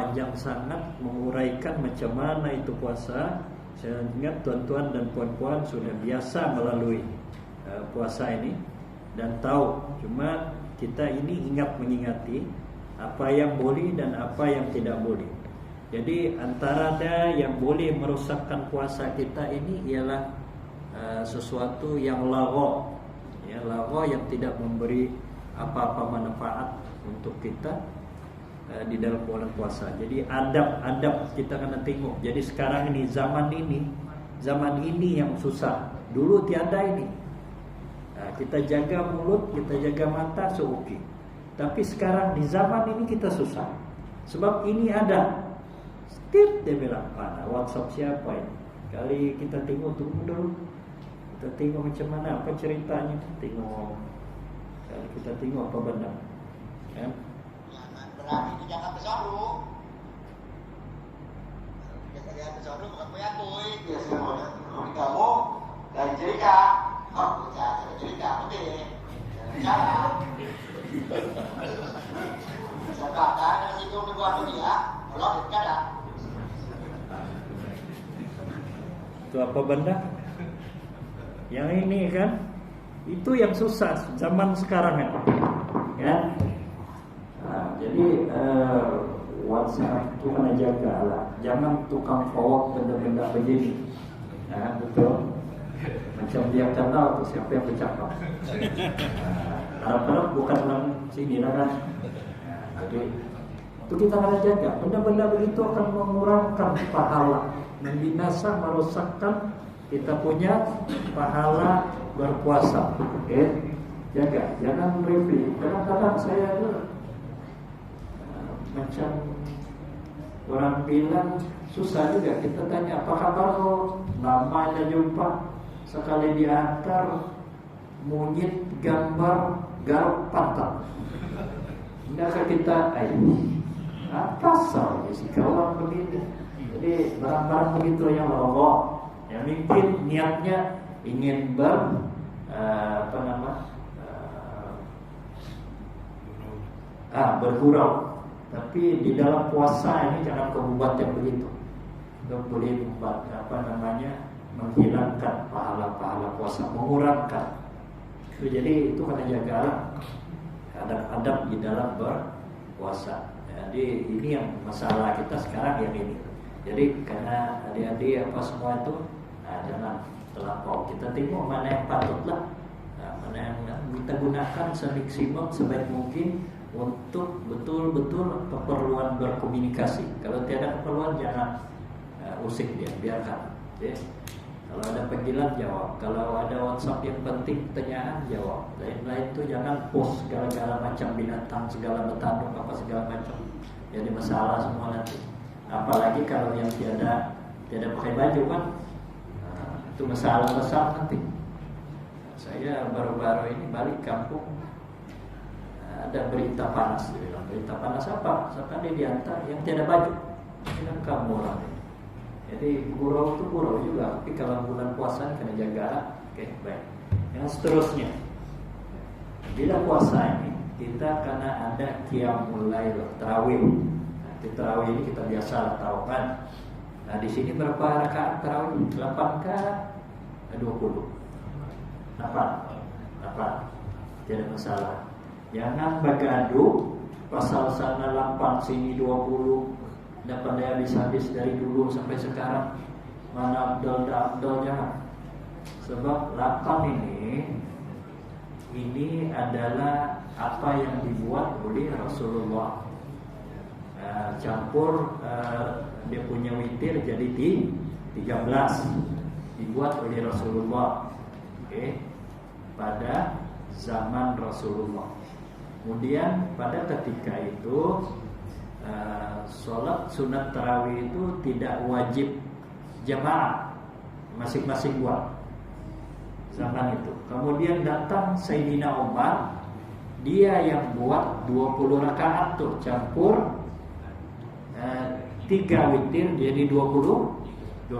panjang sangat menguraikan macam mana itu puasa. Saya ingat tuan-tuan dan puan-puan sudah biasa melalui puasa ini dan tahu. Cuma kita ini ingat mengingati apa yang boleh dan apa yang tidak boleh. Jadi antara yang boleh merosakkan puasa kita ini ialah sesuatu yang lagha, ya, lagha yang tidak memberi apa-apa manfaat untuk kita di dalam bulan puasa. Jadi adab-adab kita kena tengok. Jadi sekarang ini zaman ini yang susah. Dulu tiada ini. Kita jaga mulut, kita jaga mata, so okey. Tapi sekarang di zaman ini kita susah. Sebab ini ada. Setiap dia bilang, mana WhatsApp siapa ini? Kali kita tengok, tunggu dulu. Kita tengok macam mana, apa ceritanya. Tengok. Kali kita tengok apa benda. Ya. Berarti itu jangan bersoro. Jangan bersoro bukan punya boy. Ya semua. Kamu dan cerita. Aku cerita betul. Cara. Sekarang ada situ kedua dia. Kalau dekat dah. Itu apa benda? Yang ini kan, itu yang susah zaman sekarang kan. Ya. Jadi WhatsApp itu kena jaga lah. Jangan tukang forward benda-benda begini. Nah, betul. Macam dia kenal tu siapa yang bercakap. Harap-harap bukan orang sini lah kan. Jadi itu kita kena jaga. Benda-benda begitu akan mengurangkan pahala, membinasa, merosakkan kita punya pahala berpuasa. Oke, jaga, jangan review. Kadang-kadang saya macam orang bilang susah juga. Kita tanya apa kabar lo, namanya jumpa sekali diantar monyet gambar garuk pantat. Enggak kita apa salah si kawan begini. Jadi barang-barang begitu yang Allah yang mungkin niatnya ingin bergurau. Tapi di dalam puasa ini jangan kau buat yang begitu. Kau boleh membuat menghilangkan pahala-pahala puasa, mengurangkan. Jadi itu kena jagalah adab-adab di dalam berpuasa. Jadi ini yang masalah kita sekarang yang ini. Jadi karena adik-adik apa semua itu jangan terlampau. Kita tengok mana yang patutlah, mana yang kita gunakan semaksimum sebaik mungkin untuk betul-betul keperluan berkomunikasi. Kalau tiada keperluan jangan usik dia, biarkan. Okay? Kalau ada panggilan jawab, kalau ada WhatsApp yang penting pertanyaan jawab. Lain-lain tu jangan post segala-gala macam binatang, segala betanduk apa segala macam. Jadi masalah semua nanti. Apalagi kalau yang tiada pakai baju kan, itu masalah besar nanti. Saya baru-baru ini balik kampung. Ada berita panas, dia bilang. Berita panas apa? Sampai dia diantar yang tiada baju. Bilang kamu orang ini. Jadi gurau itu gurau juga. Tapi kalau bulan puasa kena jaga. Oke, baik. Yang seterusnya, bila puasa ini kita kena ada qiyamul lail, tarawih. Di tarawih ini kita biasa tahu kan. Nah di sini berapa rakaat tarawih? 8 ke 20? 8. Tidak masalah. Jangan bergaduh pasal sana 8 sini 20. Dapat dia habis-habis dari dulu sampai sekarang. Mana Abdul jangan. Sebab 8 ini adalah apa yang dibuat oleh Rasulullah. Campur dia punya witir jadi 13 dibuat oleh Rasulullah. Okay. Pada zaman Rasulullah. Kemudian pada ketika itu solat sunat tarawih itu tidak wajib jamaah, masing-masing buat zaman itu. Kemudian datang Sayyidina Umar, dia yang buat 20 rakaat tuh campur 3 witir jadi 23.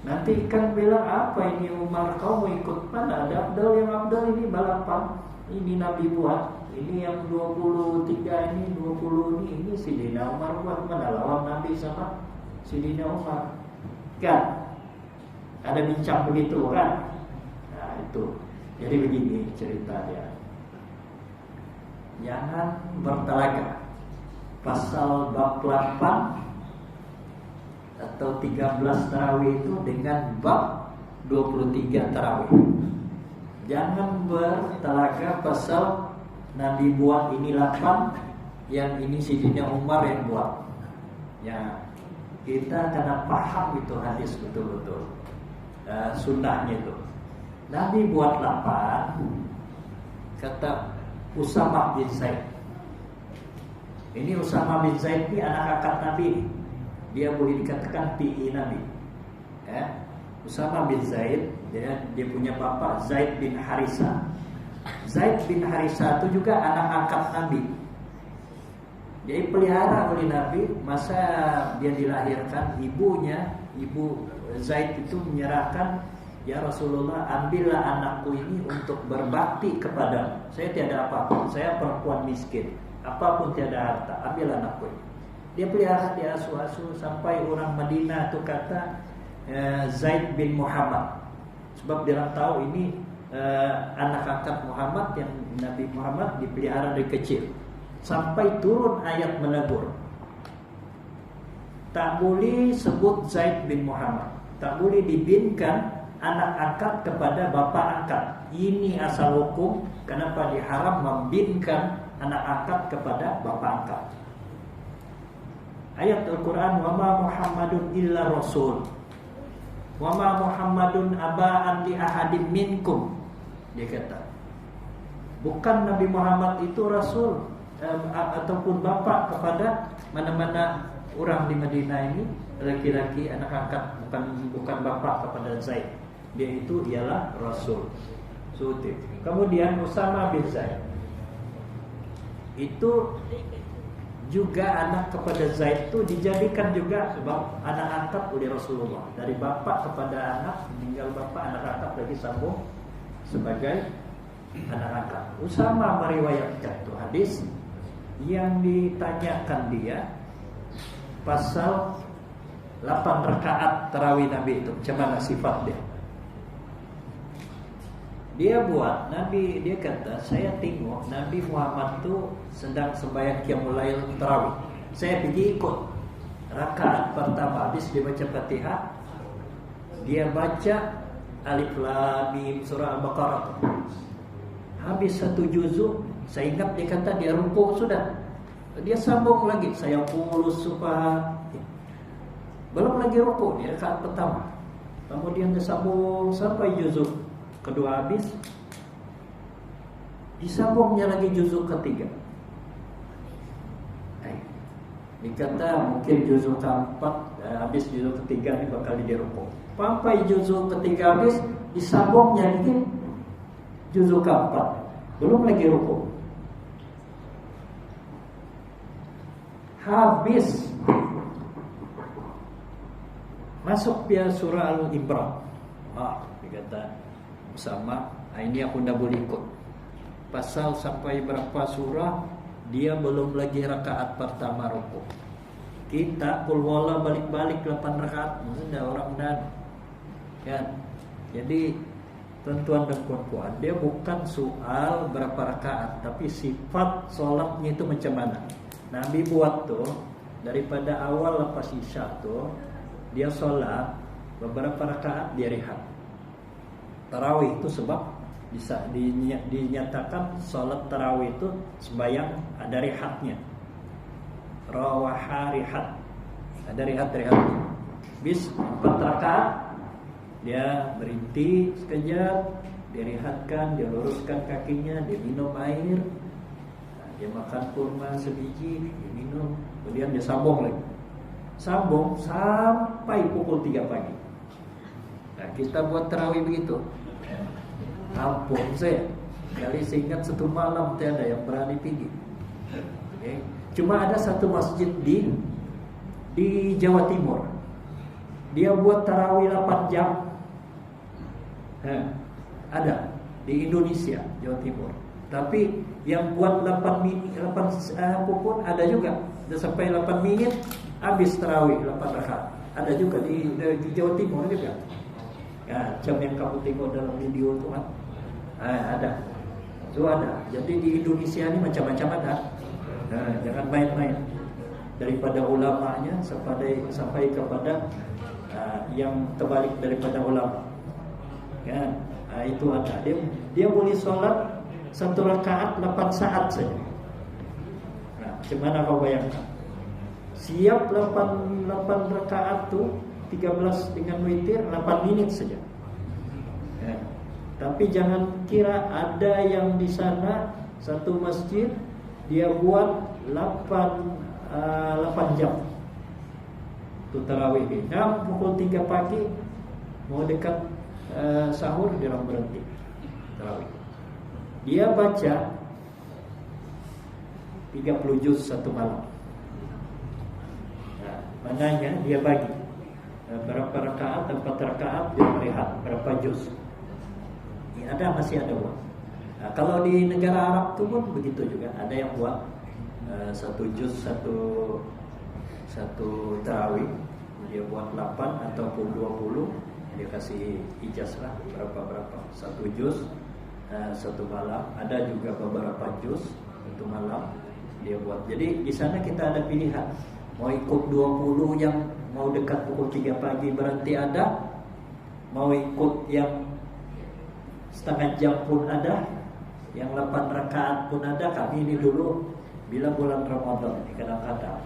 Nanti kan bilang apa ini Umar, kau mau ikut mana? Ada Abdul ini balapan. Ini Nabi buat, Ini yang 23 ini 20 ini Sidina Umar buat mana lawan Nabi sama Sidina Umar. Kan ada bincang begitu kan. Nah itu. Jadi begini ceritanya. Jangan bertelaga. Pasal bab 8 atau 13 tarawih itu dengan bab 23 tarawih. Jangan bertelaga pasal Nabi buat ini 8, yang ini Sidina Umar yang buat. Ya, kita kena paham itu hadis betul-betul. Sunnahnya itu. Nabi buat 8, kata Usamah bin Zaid. Ini Usamah bin Zaid ini anak angkat Nabi. Dia boleh dikatakan PI Nabi. Usamah bin Zaid, dia punya bapak Zaid bin Harisa. Zaid bin Harisa itu juga anak angkat Nabi. Jadi pelihara oleh Nabi. Masa dia dilahirkan, ibu Zaid itu menyerahkan, ya Rasulullah, ambillah anakku ini untuk berbakti kepada. Saya tiada apa-apa, saya perempuan miskin, apapun tiada harta, ambil anakku ini. Dia pelihara, dia asuh-asuh sampai orang Madinah itu kata Zaid bin Muhammad. Sebab dia tahu ini anak angkat Muhammad, yang Nabi Muhammad dipelihara dari kecil. Sampai turun ayat menegur. Tak boleh sebut Zaid bin Muhammad. Tak boleh dibinkan anak angkat kepada bapa angkat. Ini asal hukum. Kenapa diharam membinkan anak angkat kepada bapa angkat. Ayat Al-Quran, wa ma Muhammadun illa rasul, wa ma Muhammadun aba'an li ahadin minkum. Dia kata, bukan Nabi Muhammad itu rasul ataupun bapa kepada mana-mana orang di Madinah ini, laki-laki anak angkat, bukan bapa kepada Zaid. Dia itu ialah rasul. Suti. Kemudian Usamah bin Zaid itu juga anak kepada Zaid, itu dijadikan juga sebab anak angkat oleh Rasulullah. Dari bapa kepada anak, meninggal bapa, anak angkat lagi sambung sebagai anak angkat. Usamah meriwayatkan itu hadis yang ditanyakan dia pasal 8 rakaat tarawih Nabi itu, macam mana sifat dia. Dia buat Nabi, dia kata, saya tengok Nabi Muhammad tu sedang sembahyang qiyamul lail tarawih. Saya pergi ikut. Rakaat pertama habis dia baca Fatihah, dia baca Alif Lam Mim surah Al-Baqarah. Habis satu juzuk, saya ingat dia kata dia rukuk sudah. Dia sambung lagi, saya pulus subhan. Belum lagi rukuk, dia rakaat pertama. Kemudian dia sambung sampai juzuk kedua habis, disambungnya lagi juzuk ketiga. Dikata mungkin juzuk keempat habis, juzuk ketiga ini bakal dia rukuk. Sampai juzuk ketiga habis, disambungnya lagi juzuk keempat, belum lagi rukuk. Habis masuk dia surah Al-Imran. Dikata sama, ini aku dah boleh ikut. Pasal sampai berapa surah dia belum lagi rakaat pertama rukuk. Kita qul wala balik-balik 8 rakaat, maksudnya orang dan kan. Jadi tuan-tuan dan puan-puan, dia bukan soal berapa rakaat, tapi sifat solatnya itu macam mana. Nabi buat tuh daripada awal lepas isya tuh dia solat beberapa rakaat, dia rehat. Tarawih itu sebab bisa dinyatakan salat tarawih itu sembahyang ada rehatnya. Rawaha rehat. Ada rehat-rehatnya. Bis 4 rakaat dia berhenti sekejap, dia rehatkan, dia luruskan kakinya, dia minum air, dia makan kurma sebiji, dia minum, kemudian dia sambung lagi. Sambung sampai pukul 3 pagi. Nah, kita buat tarawih begitu. Ampun saya, kali saya ingat satu malam tiada yang berani pergi. Okay. Cuma ada satu masjid di Jawa Timur, dia buat tarawih 8 jam. Ada di Indonesia, Jawa Timur. Tapi yang buat 8 menit, 8 pun ada juga. Ada sampai 8 menit habis tarawih 8 rakaat. Ada juga di Jawa Timur juga. Ya, macam yang kamu tengok dalam video itu kan. Ada. Itu ada. Jadi di Indonesia ini macam-macam ada. Nah, jangan main-main. Daripada ulamanya sampai kepada yang terbalik daripada ulama. Ya, itu ada. Dia boleh sholat 1 rakaat 8 saat saja. Nah, macam mana kau bayangkan? Siap 8 rakaat tu 13 dengan witir 8 menit saja. Ya. Tapi jangan kira ada yang di sana satu masjid dia buat 8 jam. Tu tarawih ni. Pukul 3 pagi mau dekat sahur dia orang berhenti tarawih. Dia baca 30 juz satu malam. Nah, maknanya dia bagi berapa rakaat, 4 rakaat dia rehat, berapa juz. Ini masih ada buat. Nah, kalau di negara Arab tu pun begitu juga. Ada yang buat 1 juz satu tarawih. Dia buat 8 ataupun 20. Dia kasih ijazah berapa 1 juz satu malam. Ada juga beberapa juz satu malam dia buat. Jadi di sana kita ada pilihan. Mau ikut 20 yang mau dekat pukul 3 pagi berhenti ada. Mau ikut yang setengah jam pun ada. Yang 8 rakaat pun ada. Kami ini dulu bila bulan Ramadan ini kadang-kadang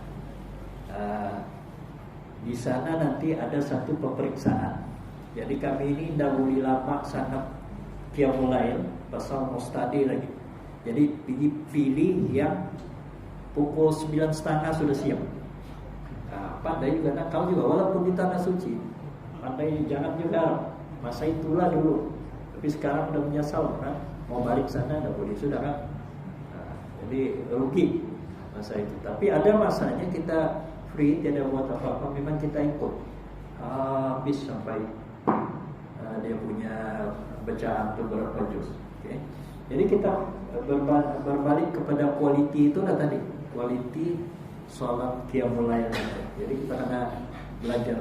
di sana nanti ada satu pemeriksaan. Jadi kami ini dahulu lama sangat qiyamul lail, pasal mustadi lagi. Jadi pilih yang pukul 9.30 sudah siap. Pandai juga nakal juga walaupun di tanah suci. Pandai jangan juga masa itulah dulu. Tapi sekarang udah menyesal kan. Mau balik sana dah boleh sudah kan. Jadi rugi masa itu. Tapi ada masanya kita free, tidak buat apa-apa, memang kita ikut habis sampai dia punya bacaan itu berapa juz. Okay. Jadi kita berbalik kepada kualiti itu lah tadi, kualiti sholat qiyamul lail. Jadi kita kena belajar.